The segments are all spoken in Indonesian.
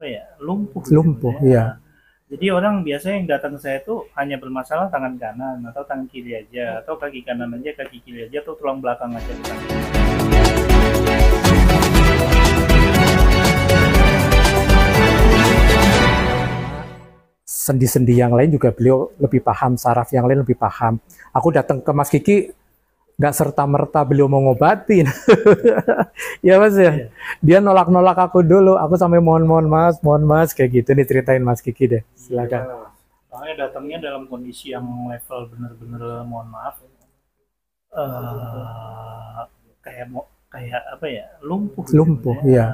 apa ya, lumpuh gitu lumpuh ya. ya. Jadi orang biasanya yang datang ke saya itu hanya bermasalah tangan kanan atau tangan kiri aja atau kaki kanan aja, kaki kiri aja atau tulang belakang aja disakiti. Sendi-sendi yang lain juga beliau lebih paham, saraf yang lain lebih paham. Aku datang ke Mas Kiki nggak serta merta beliau mau ngobatin. Ya Mas ya, Iya. dia nolak-nolak aku dulu, aku sampai mohon mas kayak gitu nih, ceritain Mas Kiki deh, silakan. Gimana mas? Soalnya datangnya dalam kondisi yang level bener-bener mohon maaf, kayak mau kayak apa ya, lumpuh gitu Lumpuh ya. ya.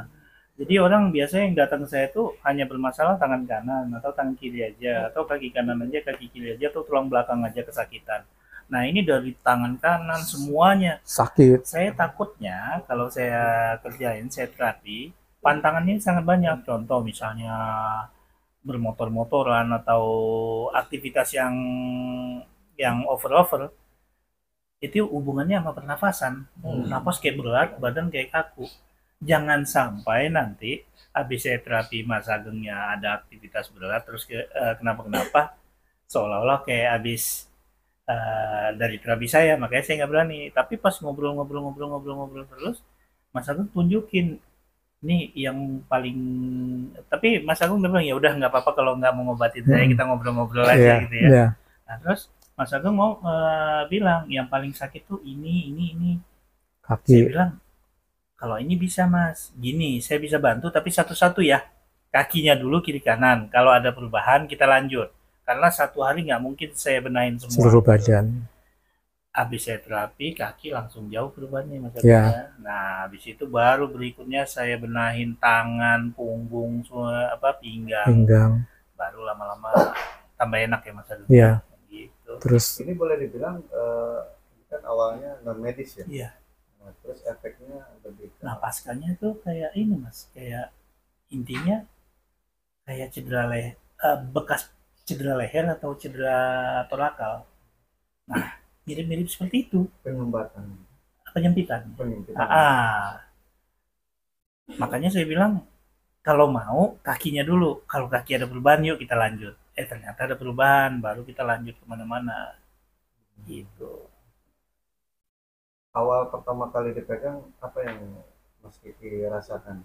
Jadi orang biasanya yang datang ke saya itu hanya bermasalah tangan kanan atau tangan kiri aja atau kaki kanan aja, kaki kiri aja atau tulang belakang aja kesakitan. Nah ini dari tangan kanan semuanya. Sakit. Saya takutnya kalau saya kerjain, saya terapi, pantangannya sangat banyak. Contoh misalnya bermotor-motoran atau aktivitas yang over-over, itu hubungannya sama pernafasan. Napas kayak berat, badan kayak kaku. Jangan sampai nanti habis saya terapi Mas Agengnya ada aktivitas berat terus kenapa-kenapa seolah-olah kayak habis dari terapi saya, makanya saya nggak berani. Tapi pas ngobrol-ngobrol terus, Mas Agung tunjukin nih yang paling. Tapi Mas Agung bilang ya udah nggak apa-apa kalau nggak mau ngobatin saya, kita ngobrol-ngobrol aja Iya, gitu ya. iya. Nah, terus Mas Agung mau bilang yang paling sakit tuh ini. Saya Kaki. bilang kalau ini bisa Mas, gini saya bisa bantu tapi satu-satu ya. Kakinya dulu kiri kanan. Kalau ada perubahan kita lanjut. Karena satu hari nggak mungkin saya benahin semua. Seluruh badan. Habis saya terapi, kaki langsung jauh perubahannya Mas Agung Ya, ya. Nah, habis itu baru berikutnya saya benahin tangan, punggung, semua apa pinggang. pinggang. Baru lama-lama tambah enak ya Mas Agung ya. Ya, Gitu. terus Ini boleh dibilang kan awalnya non medis ya. Iya. Nah, terus efeknya lebih ke Nah, paskanya tuh kayak ini Mas, kayak intinya kayak bekas cedera leher atau cedera torakal. Nah, mirip-mirip seperti itu, penyumbatan, penyempitan. penyempitan. Makanya saya bilang kalau mau kakinya dulu, kalau kaki ada perubahan yuk kita lanjut. Ternyata ada perubahan, baru kita lanjut kemana-mana. Gitu. Awal pertama kali dipegang apa yang Mas Kiki rasakan?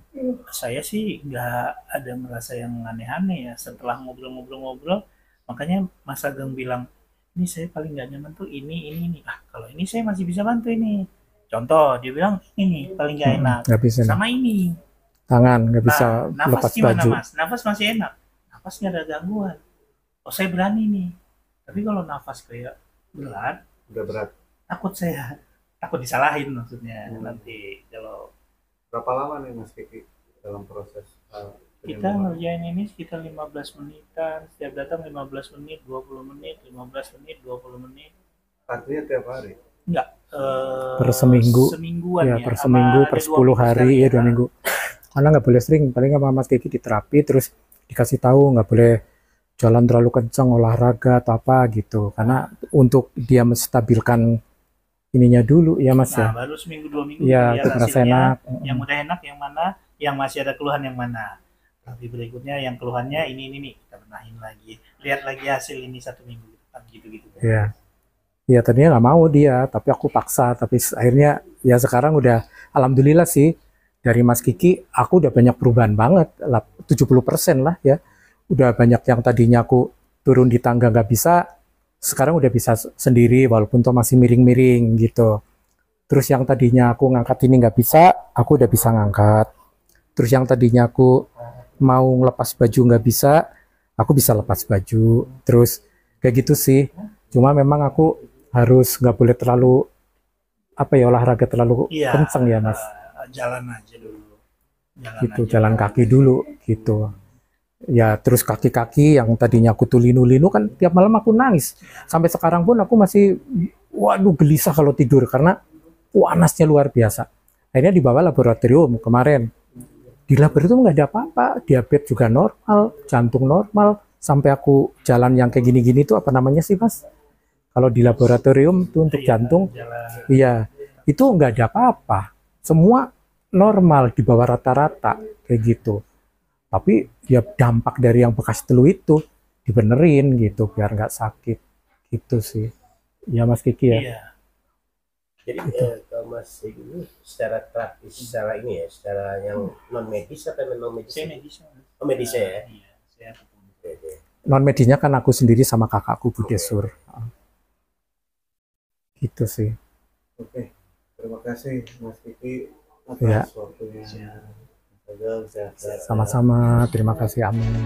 Saya sih nggak ada merasa yang aneh-aneh ya. Setelah ngobrol-ngobrol, makanya Mas Ageng bilang, ini saya paling nggak nyaman tuh ini. Ah, kalau ini saya masih bisa bantu ini. Contoh, dia bilang ini paling nggak enak. nggak bisa nih. Sama ini. Tangan nggak bisa Nah, nafas lepas gimana baju. Mas? Nafas masih enak. Nafas nggak ada gangguan. Oh saya berani nih. Tapi kalau nafas kayak berat, Udah berat. takut disalahin maksudnya nanti kalau Berapa lama nih Mas Kiki dalam proses kita penyembuhan? ngerjain ini sekitar 15 menitan, setiap datang 15 menit, 20 menit, 15 menit, 20 menit. Artinya tiap hari. Enggak, Per seminggu. semingguan Ya, ya. per Sama seminggu, ada per 2 10 minggu hari, sekali ya 2 minggu. Karena nggak boleh sering, paling sama Mas Kiki di terapi, terus dikasih tahu nggak boleh jalan terlalu kencang, olahraga atau apa gitu. Karena untuk dia menstabilkan ininya dulu ya Mas Nah, ya. baru seminggu 2 minggu Iya, kita lihat merasa hasilnya. enak. Yang udah enak yang mana, yang masih ada keluhan yang mana. Tapi berikutnya yang keluhannya ini nih, kita benahin lagi. Lihat lagi hasil ini 1 minggu depan gitu-gitu. Iya. Ya tadinya nggak mau dia, tapi aku paksa. Tapi akhirnya ya sekarang udah, alhamdulillah sih, dari Mas Kiki aku udah banyak perubahan banget, 70% lah ya. Udah banyak yang tadinya aku turun di tangga nggak bisa, sekarang udah bisa sendiri walaupun tuh masih miring-miring gitu. Terus yang tadinya aku ngangkat ini nggak bisa, aku udah bisa ngangkat. Terus yang tadinya aku mau ngelepas baju nggak bisa, aku bisa lepas baju. Terus kayak gitu sih. Cuma memang aku harus nggak boleh terlalu apa ya, olahraga terlalu Iya, kenceng ya Mas. jalan aja dulu. Gitu, jalan kaki dulu gitu. Ya terus kaki-kaki yang tadinya aku tuh linu-linu kan tiap malam aku nangis. Sampai sekarang pun aku masih waduh gelisah kalau tidur karena panasnya luar biasa. Akhirnya dibawa laboratorium kemarin. Di laboratorium nggak ada apa-apa, diabetes juga normal, jantung normal, sampai aku jalan yang kayak gini-gini tuh apa namanya sih Mas? Kalau di laboratorium tuh untuk jantung, iya itu nggak ada apa-apa, semua normal di bawah rata-rata kayak gitu. Tapi ya dampak dari yang bekas telu itu dibenerin gitu biar nggak sakit gitu sih. Ya Mas Kiki ya. Iya. Jadi kalau Mas ini secara praktis, secara ini ya, secara yang non medis atau non medis? Saya medis. Oh medis ya. Iya, saya ketemu. Oke. Non medisnya kan aku sendiri sama kakakku Budesur. Gitu sih. Oke, terima kasih Mas Kiki Ya. atas waktunya. Semoga sehat-sehat. Sama-sama, terima kasih, amin.